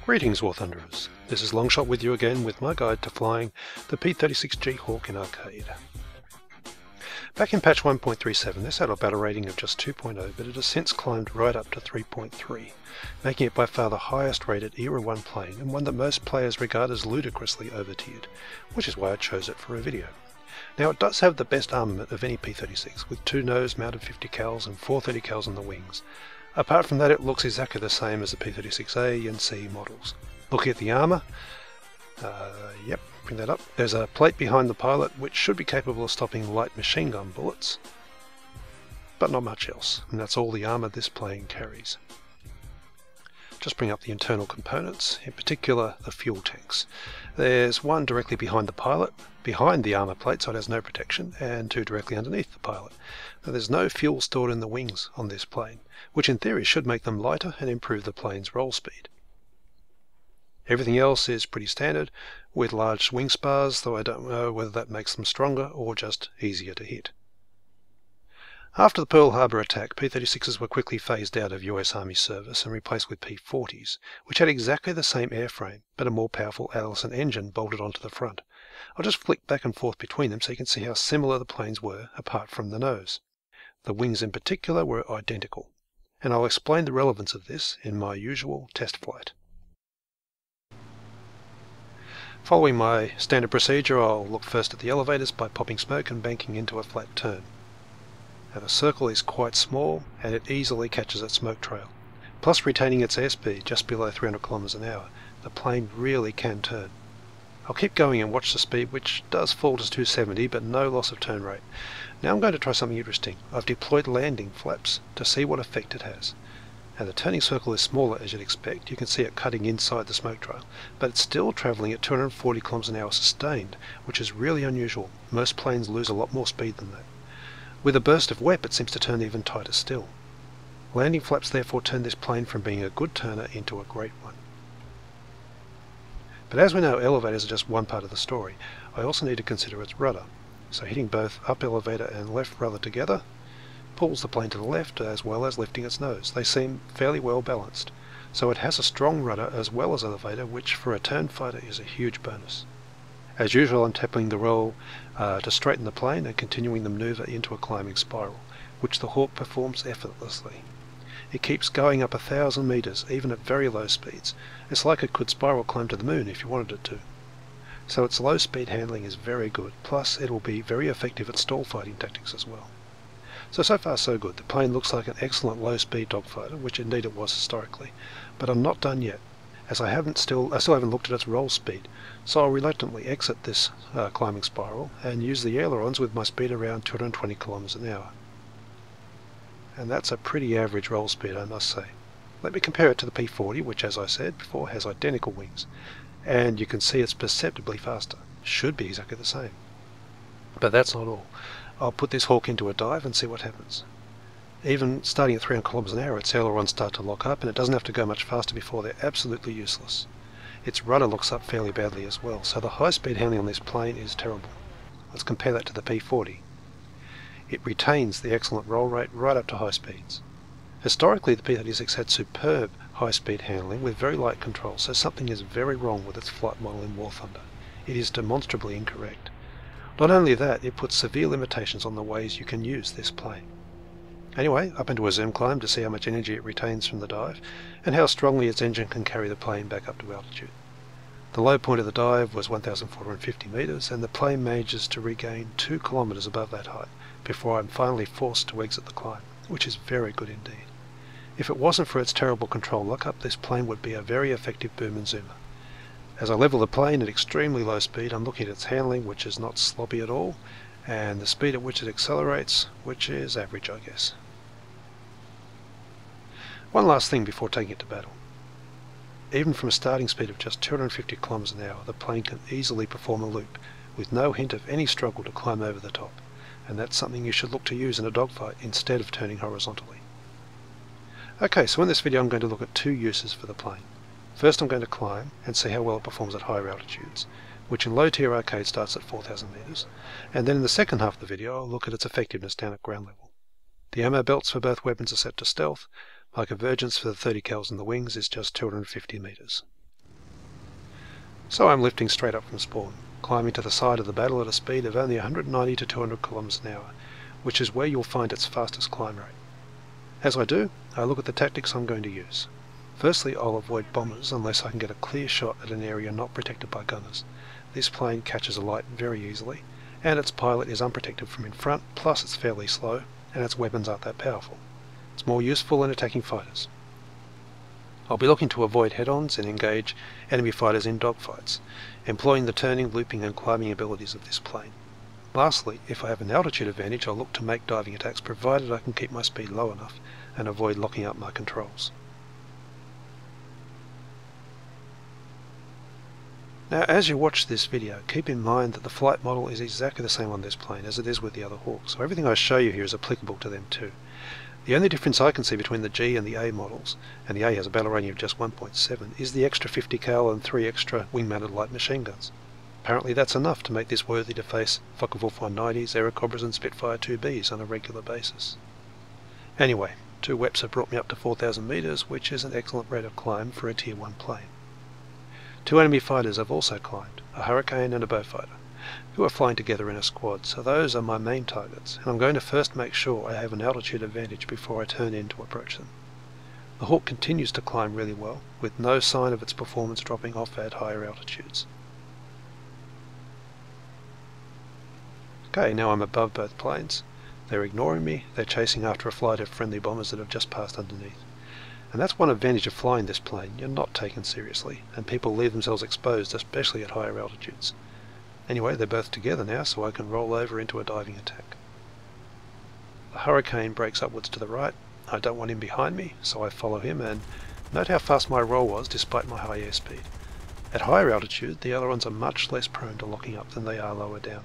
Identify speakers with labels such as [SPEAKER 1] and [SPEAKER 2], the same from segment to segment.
[SPEAKER 1] Greetings, War Thunderers. This is Longshot with you again with my guide to flying the P-36G Hawk in arcade. Back in patch 1.37 this had a battle rating of just 2.0, but it has since climbed right up to 3.3, making it by far the highest rated Era 1 plane and one that most players regard as ludicrously overtiered, which is why I chose it for a video. Now it does have the best armament of any P-36, with 2 nose mounted 50 cals and 4 30 cals on the wings. Apart from that, it looks exactly the same as the P-36A and C models. Looking at the armour, yep, bring that up. There's a plate behind the pilot which should be capable of stopping light machine gun bullets, but not much else, and that's all the armour this plane carries. Just bring up the internal components, in particular the fuel tanks. There's one directly behind the pilot, behind the armour plate so it has no protection, and 2 directly underneath the pilot. Now, there's no fuel stored in the wings on this plane, which in theory should make them lighter and improve the plane's roll speed. Everything else is pretty standard, with large wing spars, though I don't know whether that makes them stronger or just easier to hit. After the Pearl Harbor attack, P-36s were quickly phased out of US Army service and replaced with P-40s, which had exactly the same airframe, but a more powerful Allison engine bolted onto the front. I'll just flick back and forth between them so you can see how similar the planes were, apart from the nose. The wings in particular were identical, and I'll explain the relevance of this in my usual test flight. Following my standard procedure, I'll look first at the elevators by popping smoke and banking into a flat turn. Now the circle is quite small and it easily catches that smoke trail. Plus retaining its airspeed just below 300 km an hour, the plane really can turn. I'll keep going and watch the speed, which does fall to 270 but no loss of turn rate. Now I'm going to try something interesting. I've deployed landing flaps to see what effect it has. Now the turning circle is smaller as you'd expect. You can see it cutting inside the smoke trail, but it's still travelling at 240 km an hour sustained, which is really unusual. Most planes lose a lot more speed than that. With a burst of WEP it seems to turn even tighter still. Landing flaps therefore turn this plane from being a good turner into a great one. But as we know, elevators are just one part of the story. I also need to consider its rudder. So hitting both up elevator and left rudder together pulls the plane to the left as well as lifting its nose. They seem fairly well balanced. So it has a strong rudder as well as elevator, which for a turn fighter is a huge bonus. As usual, I'm tapping the roll to straighten the plane and continuing the maneuver into a climbing spiral, which the Hawk performs effortlessly. It keeps going up 1,000 meters, even at very low speeds. It's like it could spiral climb to the moon if you wanted it to. So its low speed handling is very good, plus it will be very effective at stall fighting tactics as well. So far so good. The plane looks like an excellent low speed dogfighter, which indeed it was historically, but I'm not done yet, as I still haven't looked at its roll speed, so I'll reluctantly exit this climbing spiral and use the ailerons with my speed around 220 km an hour. And that's a pretty average roll speed, I must say. Let me compare it to the P-40, which as I said before has identical wings, and you can see it's perceptibly faster. Should be exactly the same. But that's not all. I'll put this Hawk into a dive and see what happens. Even starting at 300 km an hour, its ailerons start to lock up, and it doesn't have to go much faster before they're absolutely useless. Its rudder locks up fairly badly as well, so the high-speed handling on this plane is terrible. Let's compare that to the P-40. It retains the excellent roll rate right up to high speeds. Historically, the P-36 had superb high-speed handling with very light control, so something is very wrong with its flight model in War Thunder. It is demonstrably incorrect. Not only that, it puts severe limitations on the ways you can use this plane. Anyway, up into a zoom climb to see how much energy it retains from the dive, and how strongly its engine can carry the plane back up to altitude. The low point of the dive was 1,450 meters, and the plane manages to regain 2 kilometers above that height, before I'm finally forced to exit the climb, which is very good indeed. If it wasn't for its terrible control lockup, this plane would be a very effective boom and zoomer. As I level the plane at extremely low speed, I'm looking at its handling, which is not sloppy at all, and the speed at which it accelerates, which is average, I guess. One last thing before taking it to battle. Even from a starting speed of just 250 km an hour, the plane can easily perform a loop, with no hint of any struggle to climb over the top, and that's something you should look to use in a dogfight instead of turning horizontally. Okay, so in this video I'm going to look at 2 uses for the plane. First I'm going to climb and see how well it performs at higher altitudes, which in low tier arcade starts at 4,000 meters, and then in the second half of the video I'll look at its effectiveness down at ground level. The ammo belts for both weapons are set to stealth. My convergence for the 30 cals in the wings is just 250 meters. So I'm lifting straight up from spawn, climbing to the side of the battle at a speed of only 190 to 200 kilometers an hour, which is where you'll find its fastest climb rate. As I do, I look at the tactics I'm going to use. Firstly, I'll avoid bombers unless I can get a clear shot at an area not protected by gunners. This plane catches a light very easily, and its pilot is unprotected from in front, plus it's fairly slow, and its weapons aren't that powerful. It's more useful in attacking fighters. I'll be looking to avoid head-ons and engage enemy fighters in dogfights, employing the turning, looping and climbing abilities of this plane. Lastly, if I have an altitude advantage, I'll look to make diving attacks provided I can keep my speed low enough and avoid locking up my controls. Now, as you watch this video, keep in mind that the flight model is exactly the same on this plane as it is with the other Hawks, so everything I show you here is applicable to them too. The only difference I can see between the G and the A models, and the A has a battle rating of just 1.7, is the extra 50 cal and 3 extra wing-mounted light machine guns. Apparently that's enough to make this worthy to face Focke-Wulf 190s, Airacobras and Spitfire 2Bs on a regular basis. Anyway, 2 WEPs have brought me up to 4,000 meters, which is an excellent rate of climb for a Tier 1 plane. 2 enemy fighters have also climbed, a Hurricane and a Beaufighter, who are flying together in a squad, so those are my main targets, and I'm going to first make sure I have an altitude advantage before I turn in to approach them. The Hawk continues to climb really well, with no sign of its performance dropping off at higher altitudes. Okay, now I'm above both planes. They're ignoring me, they're chasing after a flight of friendly bombers that have just passed underneath. And that's one advantage of flying this plane, you're not taken seriously, and people leave themselves exposed, especially at higher altitudes. Anyway, they're both together now, so I can roll over into a diving attack. The Hurricane breaks upwards to the right. I don't want him behind me, so I follow him, and note how fast my roll was despite my high airspeed. At higher altitude, the ailerons are much less prone to locking up than they are lower down.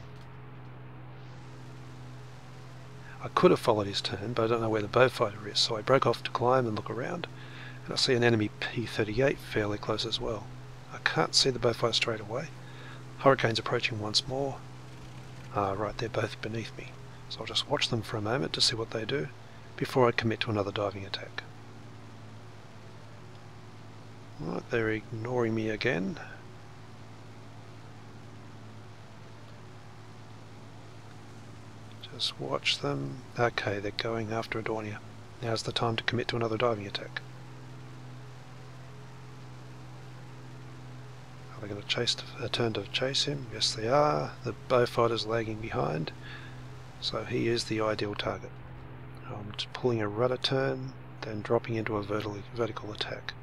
[SPEAKER 1] I could have followed his turn, but I don't know where the Beaufighter is, so I broke off to climb and look around, and I see an enemy P-38 fairly close as well. I can't see the Beaufighter straight away. Hurricane's approaching once more. Right, they're both beneath me, so I'll just watch them for a moment to see what they do before I commit to another diving attack. Right, they're ignoring me again. Just watch them. Okay, they're going after a Dornier. Now's the time to commit to another diving attack. Are they going to turn to chase him? Yes, they are. The Beaufighter's lagging behind, so he is the ideal target. I'm just pulling a rudder turn, then dropping into a vertical attack.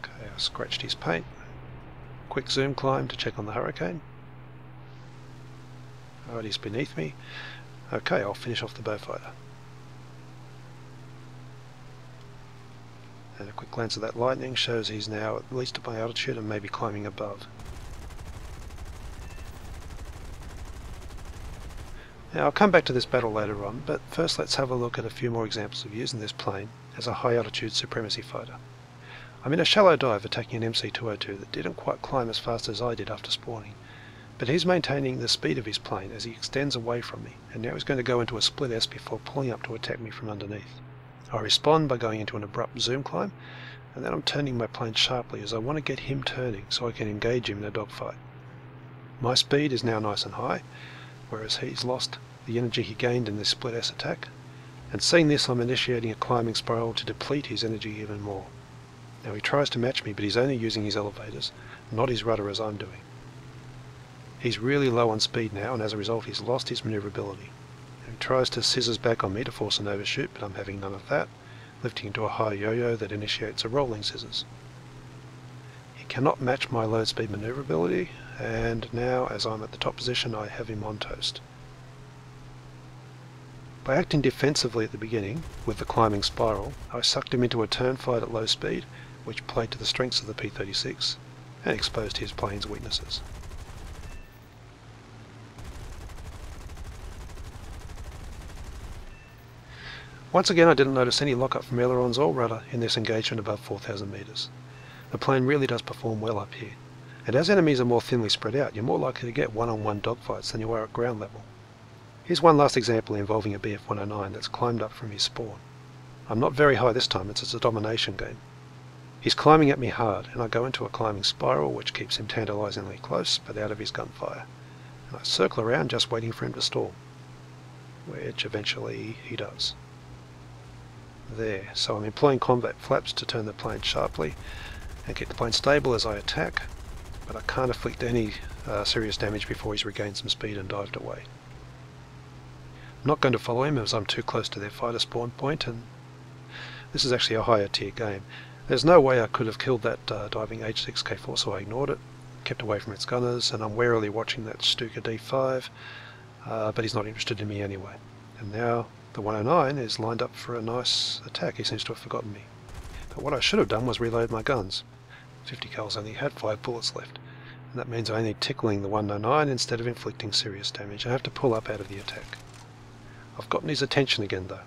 [SPEAKER 1] Okay, I scratched his paint. Quick zoom climb to check on the Hurricane. Alright, he's beneath me. Okay, I'll finish off the Beaufighter. And a quick glance at that lightning shows he's now at least at my altitude and maybe climbing above. Now I'll come back to this battle later on, but first let's have a look at a few more examples of using this plane as a high altitude Supremacy fighter. I'm in a shallow dive attacking an MC-202 that didn't quite climb as fast as I did after spawning, but he's maintaining the speed of his plane as he extends away from me, and now he's going to go into a split S before pulling up to attack me from underneath. I respond by going into an abrupt zoom climb, and then I'm turning my plane sharply as I want to get him turning so I can engage him in a dogfight. My speed is now nice and high, whereas he's lost the energy he gained in this split S attack, and seeing this I'm initiating a climbing spiral to deplete his energy even more. Now he tries to match me, but he's only using his elevators, not his rudder as I'm doing. He's really low on speed now, and as a result he's lost his maneuverability. He tries to scissors back on me to force an overshoot, but I'm having none of that, lifting into a high yo-yo that initiates a rolling scissors. He cannot match my low speed maneuverability, and now as I'm at the top position I have him on toast. By acting defensively at the beginning, with the climbing spiral, I sucked him into a turn fight at low speed, which played to the strengths of the P-36 and exposed his plane's weaknesses. Once again I didn't notice any lockup from ailerons or rudder in this engagement above 4,000 meters. The plane really does perform well up here, and as enemies are more thinly spread out, you're more likely to get one-on-one dogfights than you are at ground level. Here's one last example involving a BF-109 that's climbed up from his spawn. I'm not very high this time, it's a domination game. He's climbing at me hard, and I go into a climbing spiral which keeps him tantalizingly close but out of his gunfire. And I circle around just waiting for him to stall, which eventually he does. There, so I'm employing combat flaps to turn the plane sharply and keep the plane stable as I attack, but I can't inflict any serious damage before he's regained some speed and dived away. I'm not going to follow him as I'm too close to their fighter spawn point, and this is actually a higher tier game. There's no way I could have killed that diving H6K4, so I ignored it, kept away from its gunners, and I'm warily watching that Stuka D5, but he's not interested in me anyway. And now the 109 is lined up for a nice attack. He seems to have forgotten me. But what I should have done was reload my guns. 50 cal's only had 5 bullets left, and that means I only tickling the 109 instead of inflicting serious damage. I have to pull up out of the attack. I've gotten his attention again though.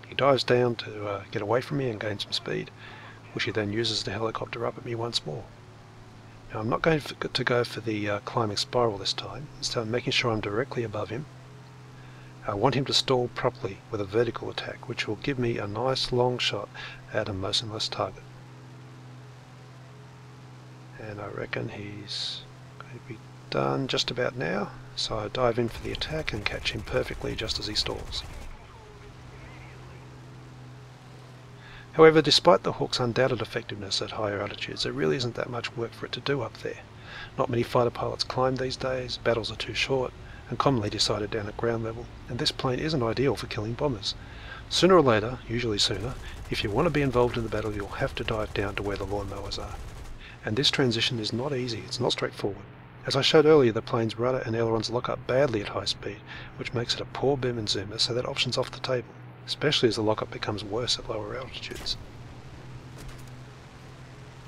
[SPEAKER 1] He dives down to get away from me and gain some speed, which he then uses to helicopter up at me once more. Now I'm not going to go for the climbing spiral this time. Instead I'm making sure I'm directly above him. I want him to stall properly with a vertical attack, which will give me a nice long shot at a motionless target. And I reckon he's going to be done just about now, so I dive in for the attack and catch him perfectly just as he stalls. However, despite the Hawk's undoubted effectiveness at higher altitudes, there really isn't that much work for it to do up there. Not many fighter pilots climb these days, battles are too short, and commonly decided down at ground level, and this plane isn't ideal for killing bombers. Sooner or later, usually sooner, if you want to be involved in the battle you'll have to dive down to where the lawnmowers are. And this transition is not easy, it's not straightforward. As I showed earlier, the plane's rudder and ailerons lock up badly at high speed, which makes it a poor boom and zoomer, so that option's off the table, especially as the lockup becomes worse at lower altitudes.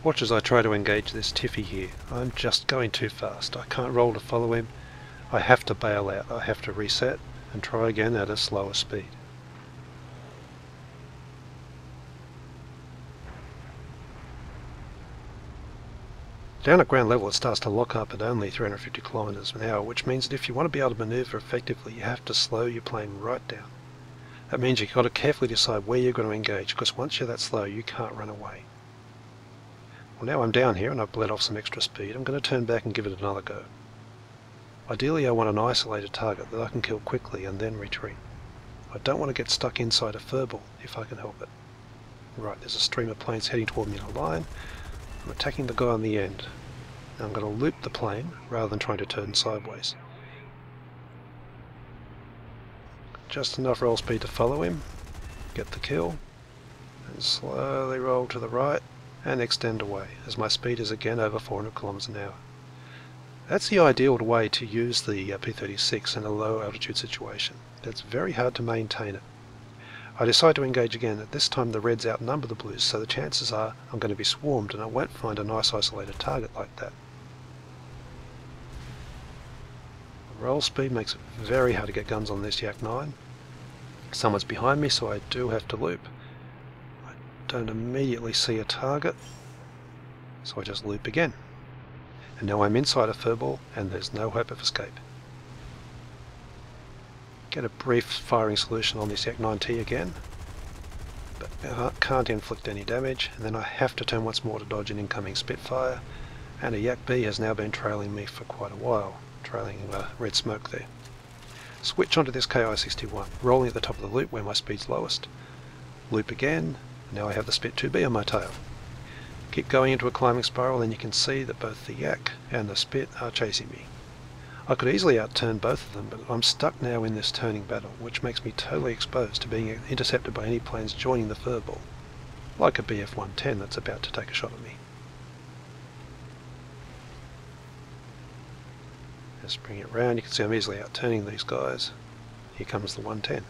[SPEAKER 1] Watch as I try to engage this tiffy here. I'm just going too fast. I can't roll to follow him. I have to bail out. I have to reset and try again at a slower speed. Down at ground level it starts to lock up at only 350 kilometers an hour, which means that if you want to be able to maneuver effectively you have to slow your plane right down. That means you've got to carefully decide where you're going to engage, because once you're that slow you can't run away. Well, now I'm down here and I've bled off some extra speed. I'm going to turn back and give it another go. Ideally I want an isolated target that I can kill quickly and then retreat. I don't want to get stuck inside a furball if I can help it. Right, there's a stream of planes heading toward me in a line. I'm attacking the guy on the end. Now I'm going to loop the plane rather than trying to turn sideways. Just enough roll speed to follow him, get the kill, and slowly roll to the right and extend away as my speed is again over 400 kilometers an hour. That's the ideal way to use the P-36 in a low altitude situation. It's very hard to maintain it. I decide to engage again. At this time the reds outnumber the blues, so the chances are I'm going to be swarmed and I won't find a nice isolated target like that. Roll speed makes it very hard to get guns on this Yak 9. Someone's behind me, so I do have to loop. I don't immediately see a target, so I just loop again. And now I'm inside a furball and there's no hope of escape. Get a brief firing solution on this Yak 9T again, but can't inflict any damage, and then I have to turn once more to dodge an incoming Spitfire, and a Yak B has now been trailing me for quite a while, trailing red smoke there. Switch onto this KI-61, rolling at the top of the loop where my speed's lowest. Loop again, now I have the Spit 2B on my tail. Keep going into a climbing spiral and you can see that both the Yak and the Spit are chasing me. I could easily outturn both of them, but I'm stuck now in this turning battle, which makes me totally exposed to being intercepted by any planes joining the furball, like a BF-110 that's about to take a shot at me. Just bring it round, you can see I'm easily outturning these guys. Here comes the 110.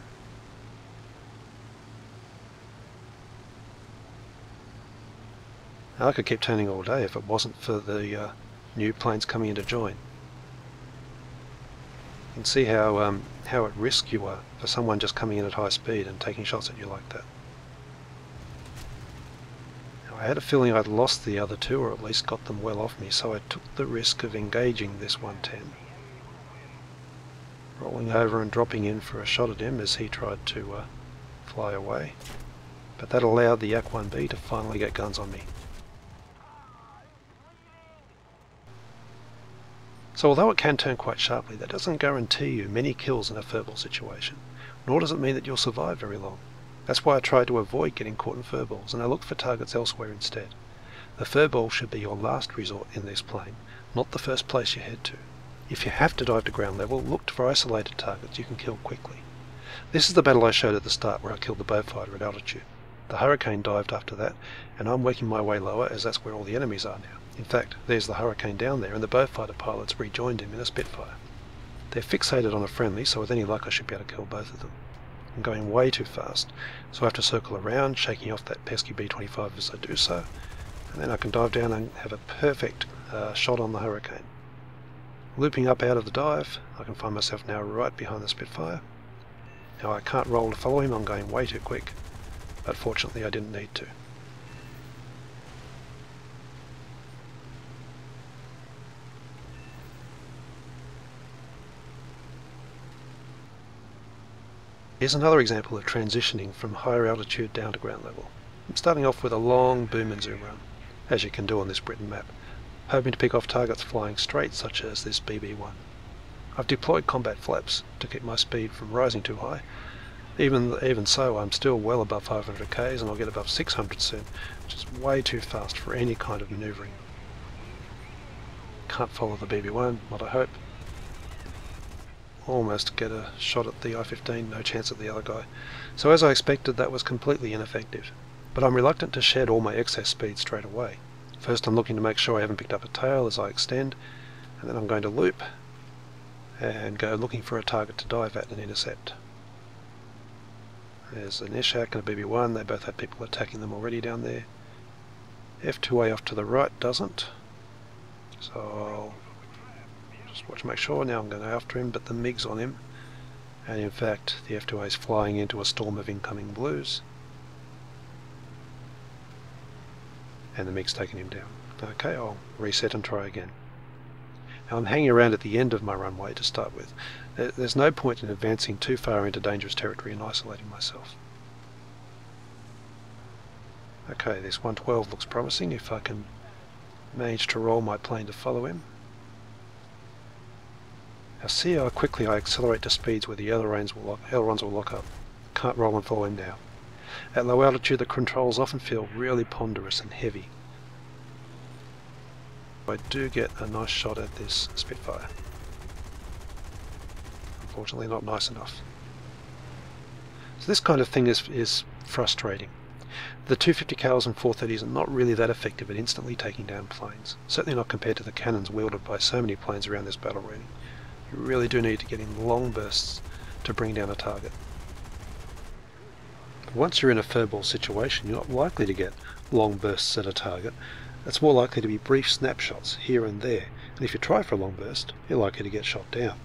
[SPEAKER 1] Now I could keep turning all day if it wasn't for the new planes coming in to join. You can see how at risk you are for someone just coming in at high speed and taking shots at you like that. Now, I had a feeling I'd lost the other two, or at least got them well off me, so I took the risk of engaging this 110. Rolling over and dropping in for a shot at him as he tried to fly away. But that allowed the Yak 1B to finally get guns on me. So although it can turn quite sharply, that doesn't guarantee you many kills in a furball situation, nor does it mean that you'll survive very long. That's why I try to avoid getting caught in furballs, and I look for targets elsewhere instead. The furball should be your last resort in this plane, not the first place you head to. If you have to dive to ground level, look for isolated targets you can kill quickly. This is the battle I showed at the start where I killed the Beaufighter at altitude. The Hurricane dived after that, and I'm working my way lower as that's where all the enemies are now. In fact, there's the Hurricane down there, and the Beaufighter pilots rejoined him in a Spitfire. They're fixated on a friendly, so with any luck I should be able to kill both of them. I'm going way too fast, so I have to circle around, shaking off that pesky B-25 as I do so, and then I can dive down and have a perfect shot on the Hurricane. Looping up out of the dive, I can find myself now right behind the Spitfire. Now I can't roll to follow him, I'm going way too quick, but fortunately I didn't need to. Here's another example of transitioning from higher altitude down to ground level. I'm starting off with a long boom and zoom run, as you can do on this Britain map, hoping to pick off targets flying straight such as this BB-1. I've deployed combat flaps to keep my speed from rising too high. Even so, I'm still well above 500 k's and I'll get above 600 soon, which is way too fast for any kind of manoeuvring. Can't follow the BB-1, what I hope. Almost get a shot at the I-15, no chance at the other guy. So as I expected, that was completely ineffective. But I'm reluctant to shed all my excess speed straight away. First I'm looking to make sure I haven't picked up a tail as I extend, and then I'm going to loop and go looking for a target to dive at and intercept. There's an Ishak and a BB-1, they both had people attacking them already down there. F2A off to the right doesn't, so I'll just watch to make sure. Now I'm going after him, but the MiG's on him, and in fact the F2A is flying into a storm of incoming blues, and the MiG's taken him down. Okay, I'll reset and try again. Now I'm hanging around at the end of my runway to start with. There's no point in advancing too far into dangerous territory and isolating myself. Okay, this 112 looks promising if I can manage to roll my plane to follow him. Now see how quickly I accelerate to speeds where the ailerons will lock up. Can't roll and follow him now. At low altitude the controls often feel really ponderous and heavy. I do get a nice shot at this Spitfire. Unfortunately not nice enough. So this kind of thing is frustrating. The 250 and 430s are not really that effective at instantly taking down planes, certainly not compared to the cannons wielded by so many planes around this battle rating. You really do need to get in long bursts to bring down a target. Once you're in a furball situation, you're not likely to get long bursts at a target. It's more likely to be brief snapshots here and there, and if you try for a long burst, you're likely to get shot down.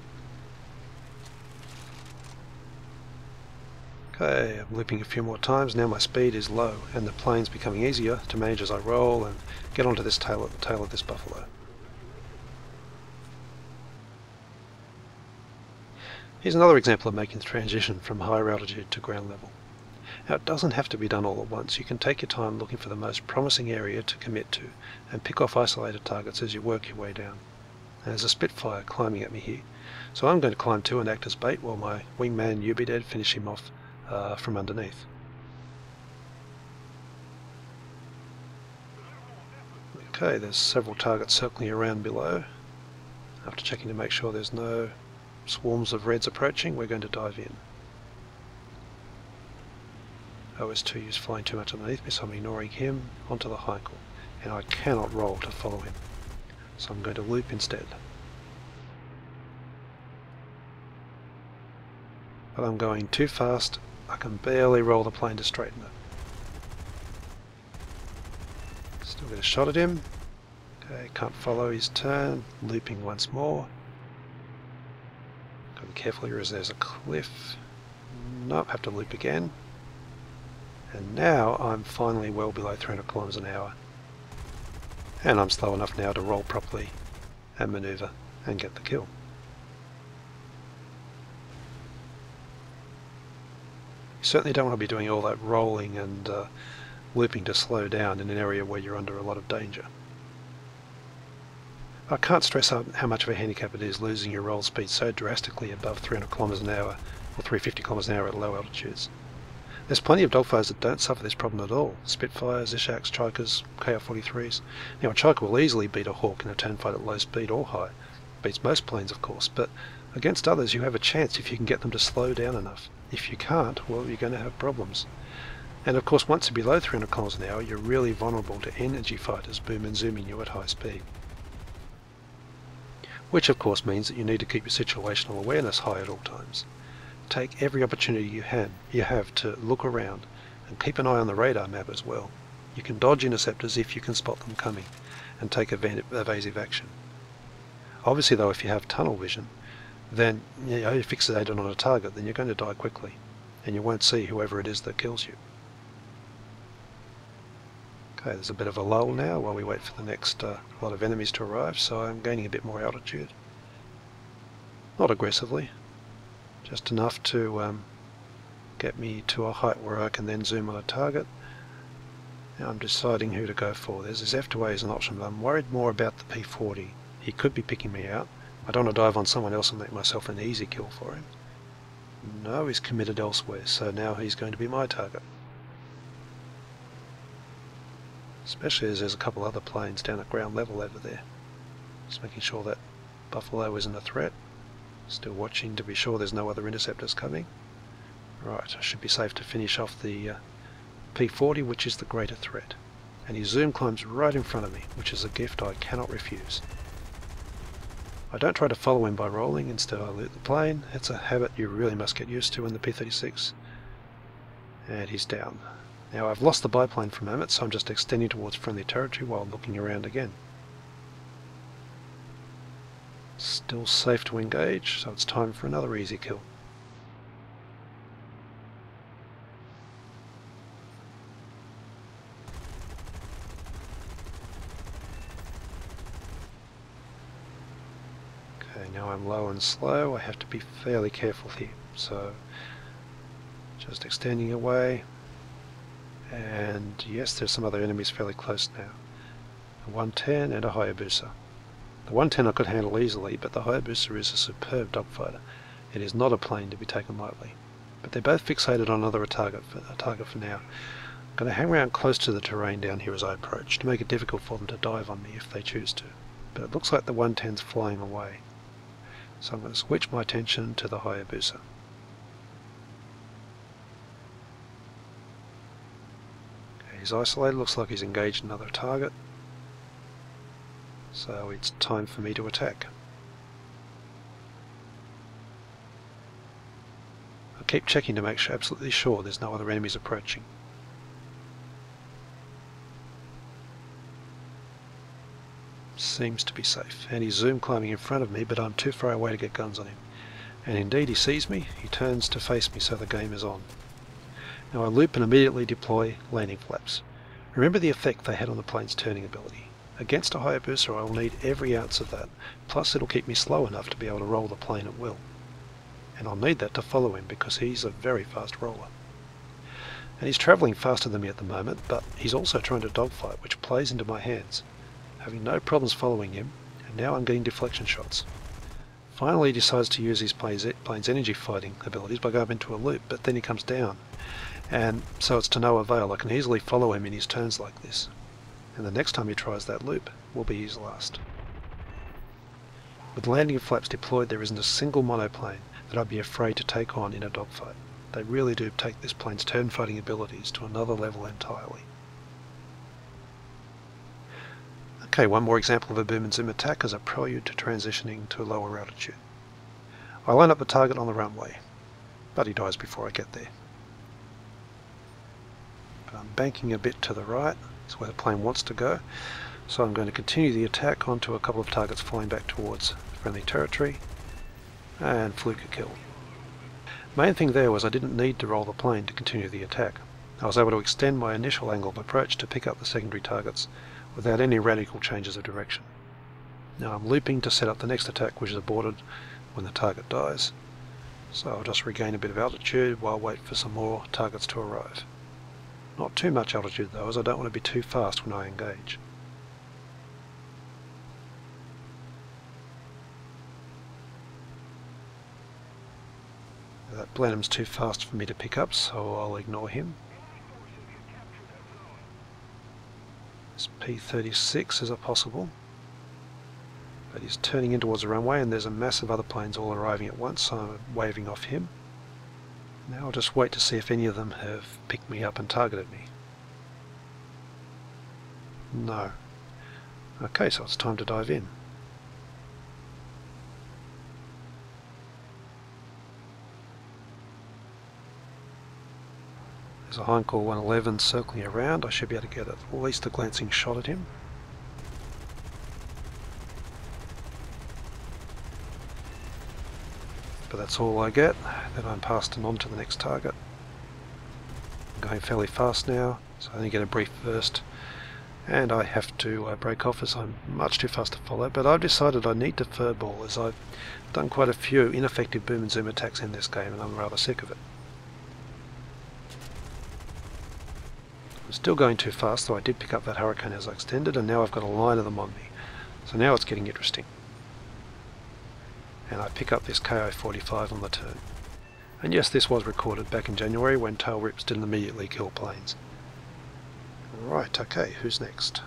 [SPEAKER 1] Okay, I'm looping a few more times. Now my speed is low and the plane's becoming easier to manage as I roll and get onto this tail of this buffalo. Here's another example of making the transition from higher altitude to ground level. Now it doesn't have to be done all at once. You can take your time looking for the most promising area to commit to and pick off isolated targets as you work your way down. There's a Spitfire climbing at me here, so I'm going to climb too and act as bait while my wingman Ubidad finish him off from underneath. Okay, there's several targets circling around below. After checking to make sure there's no swarms of reds approaching, we're going to dive in. OS2 is flying too much underneath me, so I'm ignoring him onto the Heinkel, and I cannot roll to follow him, so I'm going to loop instead. But I'm going too fast, I can barely roll the plane to straighten it. Still get a shot at him. Okay, can't follow his turn, looping once more. Gotta be careful here as there's a cliff. Nope, have to loop again. And now I'm finally well below 300 kilometers an hour. And I'm slow enough now to roll properly and maneuver and get the kill. You certainly don't want to be doing all that rolling and looping to slow down in an area where you're under a lot of danger. I can't stress how much of a handicap it is losing your roll speed so drastically above 300 km an hour or 350 km an hour at low altitudes. There's plenty of dogfighters that don't suffer this problem at all. Spitfires, Ishaks, Chikers, KR-43s. Now a Chiker will easily beat a Hawk in a turn fight at low speed or high. Beats most planes of course, but against others you have a chance if you can get them to slow down enough. If you can't, well, you're going to have problems. And of course once you're below 300 km an hour you're really vulnerable to energy fighters boom and zooming you at high speed. Which of course means that you need to keep your situational awareness high at all times. Take every opportunity you have to look around and keep an eye on the radar map as well. You can dodge interceptors if you can spot them coming and take evasive action. Obviously though, if you have tunnel vision, then you're fixated on a target, then you're going to die quickly and you won't see whoever it is that kills you. Okay, there's a bit of a lull now while we wait for the next lot of enemies to arrive, so I'm gaining a bit more altitude. Not aggressively, just enough to get me to a height where I can then zoom on a target. Now I'm deciding who to go for. There's this F2A as an option, but I'm worried more about the P-40. He could be picking me out. I don't want to dive on someone else and make myself an easy kill for him. No, he's committed elsewhere, so now he's going to be my target. Especially as there's a couple other planes down at ground level over there. Just making sure that Buffalo isn't a threat. Still watching to be sure there's no other interceptors coming. Right, I should be safe to finish off the P-40, which is the greater threat. And his zoom climbs right in front of me, which is a gift I cannot refuse. I don't try to follow him by rolling, instead I loot the plane. It's a habit you really must get used to in the P-36. And he's down. Now I've lost the biplane for a moment, so I'm just extending towards friendly territory while looking around again. Still safe to engage, so it's time for another easy kill. Okay, now I'm low and slow. I have to be fairly careful here, so just extending away. And yes, there's some other enemies fairly close now. A 110 and a Hayabusa. The 110 I could handle easily, but the Hayabusa is a superb dogfighter. It is not a plane to be taken lightly. But they're both fixated on another target for now. I'm going to hang around close to the terrain down here as I approach, to make it difficult for them to dive on me if they choose to. But it looks like the 110's flying away. So I'm going to switch my attention to the Hayabusa. Okay, he's isolated, looks like he's engaged another target. So it's time for me to attack. I keep checking to make sure, absolutely sure there's no other enemies approaching. Seems to be safe, and he's zoom climbing in front of me, but I'm too far away to get guns on him. And indeed he sees me, he turns to face me, so the game is on. Now I loop and immediately deploy landing flaps. Remember the effect they had on the plane's turning ability. Against a Hayabusa I will need every ounce of that, plus it'll keep me slow enough to be able to roll the plane at will. And I'll need that to follow him because he's a very fast roller. And he's travelling faster than me at the moment, but he's also trying to dogfight, which plays into my hands. Having no problems following him, and now I'm getting deflection shots. Finally he decides to use his plane's energy fighting abilities by going into a loop, but then he comes down. And so it's to no avail. I can easily follow him in his turns like this. And the next time he tries that loop will be his last. With landing flaps deployed, there isn't a single monoplane that I'd be afraid to take on in a dogfight. They really do take this plane's turn fighting abilities to another level entirely. Okay, one more example of a boom and zoom attack as a prelude to transitioning to a lower altitude. I line up the target on the runway, but he dies before I get there. But I'm banking a bit to the right. It's where the plane wants to go, so I'm going to continue the attack onto a couple of targets flying back towards friendly territory, and fluke a kill. Main thing there was I didn't need to roll the plane to continue the attack. I was able to extend my initial angle of approach to pick up the secondary targets without any radical changes of direction. Now I'm looping to set up the next attack, which is aborted when the target dies, so I'll just regain a bit of altitude while I wait for some more targets to arrive. Not too much altitude though, as I don't want to be too fast when I engage. Blenheim's too fast for me to pick up, so I'll ignore him. This P-36 is a possible, but he's turning in towards the runway and there's a mass of other planes all arriving at once, so I'm waving off him. Now I'll just wait to see if any of them have picked me up and targeted me. No. Okay, so it's time to dive in. There's a Heinkel 111 circling around. I should be able to get at least a glancing shot at him. But that's all I get. Then I'm passed on to the next target. I'm going fairly fast now, so I only get a brief burst. And I have to break off as I'm much too fast to follow. But I've decided I need to furball, as I've done quite a few ineffective boom and zoom attacks in this game and I'm rather sick of it. I'm still going too fast, though I did pick up that Hurricane as I extended, and now I've got a line of them on me. So now it's getting interesting. And I pick up this KI-45 on the turn. And yes, this was recorded back in January when tail rips didn't immediately kill planes. Right, okay, who's next?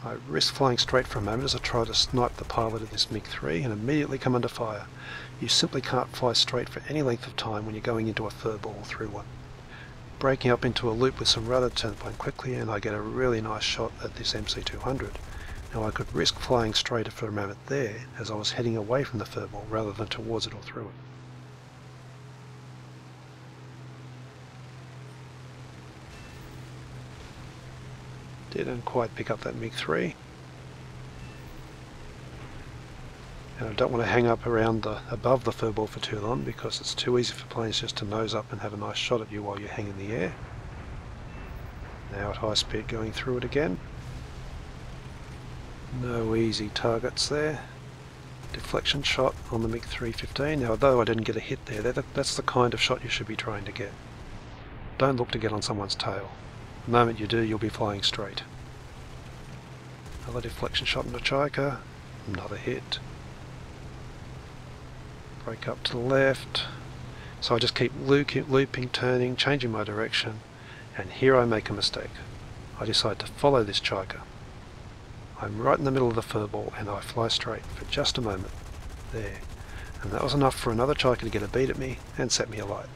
[SPEAKER 1] I risk flying straight for a moment as I try to snipe the pilot of this MiG-3 and immediately come under fire. You simply can't fly straight for any length of time when you're going into a furball through one. Breaking up into a loop with some rudder, turn the plane quickly and I get a really nice shot at this MC-200. Now I could risk flying straight for a moment there as I was heading away from the furball rather than towards it or through it. Didn't quite pick up that MiG-3. And I don't want to hang up around above the furball for too long because it's too easy for planes just to nose up and have a nice shot at you while you hang in the air. Now at high speed going through it again. No easy targets there. Deflection shot on the MiG-315. Now although I didn't get a hit there, that's the kind of shot you should be trying to get. Don't look to get on someone's tail. The moment you do, you'll be flying straight. Another deflection shot on the Chiker. Another hit. Break up to the left. So I just keep looping, turning, changing my direction, and here I make a mistake. I decide to follow this Chiker. I'm right in the middle of the furball and I fly straight for just a moment. There. And that was enough for another Chiker to get a beat at me and set me alight.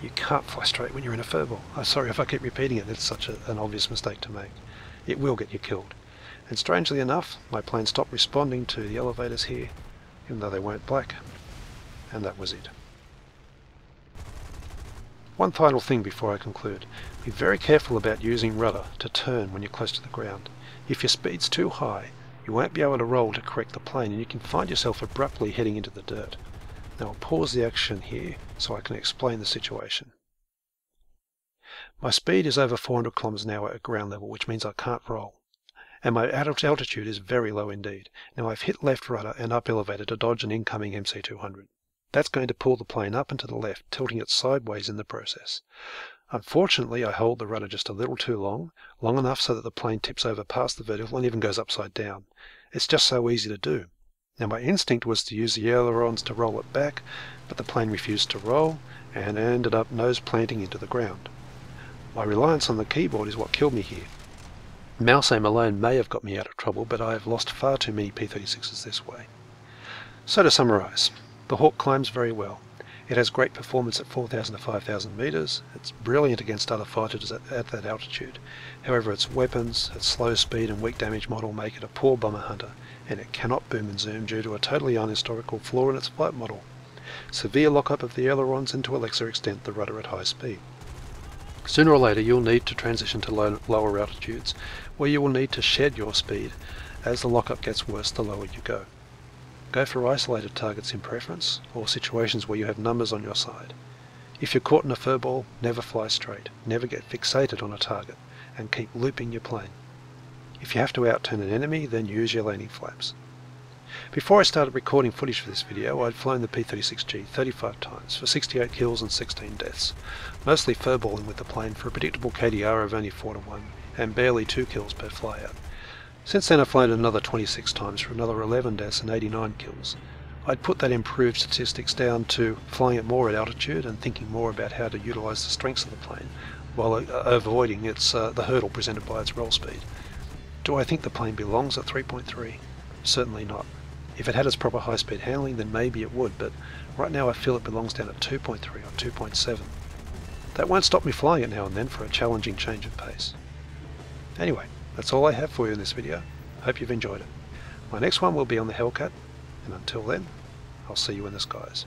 [SPEAKER 1] You can't fly straight when you're in a furball. I'm sorry if I keep repeating it, it's such an obvious mistake to make. It will get you killed. And strangely enough, my plane stopped responding to the elevators here, even though they weren't black. And that was it. One final thing before I conclude. Be very careful about using rudder to turn when you're close to the ground. If your speed's too high, you won't be able to roll to correct the plane and you can find yourself abruptly heading into the dirt. Now I'll pause the action here so I can explain the situation. My speed is over 400 km an hour at ground level, which means I can't roll. And my altitude is very low indeed. Now I've hit left rudder and up elevator to dodge an incoming MC-200. That's going to pull the plane up and to the left, tilting it sideways in the process. Unfortunately, I hold the rudder just a little too long enough so that the plane tips over past the vertical and even goes upside down. It's just so easy to do. Now my instinct was to use the ailerons to roll it back, but the plane refused to roll and ended up nose planting into the ground. My reliance on the keyboard is what killed me here. Mouse aim alone may have got me out of trouble, but I have lost far too many P-36s this way. So to summarise, the Hawk climbs very well. It has great performance at 4,000 to 5,000 metres. It's brilliant against other fighters at that altitude. However, its weapons, its slow speed and weak damage model make it a poor bomber hunter, and it cannot boom and zoom due to a totally unhistorical flaw in its flight model. Severe lockup of the ailerons and to a lesser extent the rudder at high speed. Sooner or later you'll need to transition to lower altitudes, where you will need to shed your speed. As the lockup gets worse, the lower you go. Go for isolated targets in preference, or situations where you have numbers on your side. If you're caught in a furball, never fly straight, never get fixated on a target, and keep looping your plane. If you have to outturn an enemy, then use your landing flaps. Before I started recording footage for this video, I'd flown the P-36G 35 times for 68 kills and 16 deaths, mostly furballing with the plane for a predictable KDR of only 4 to 1 and barely 2 kills per flyout. Since then I've flown it another 26 times for another 11 deaths and 89 kills. I'd put that improved statistics down to flying it more at altitude and thinking more about how to utilise the strengths of the plane, while avoiding the hurdle presented by its roll speed. Do I think the plane belongs at 3.3? Certainly not. If it had its proper high-speed handling, then maybe it would, but right now I feel it belongs down at 2.3 or 2.7. That won't stop me flying it now and then for a challenging change of pace. Anyway, that's all I have for you in this video. Hope you've enjoyed it. My next one will be on the Hellcat, and until then, I'll see you in the skies.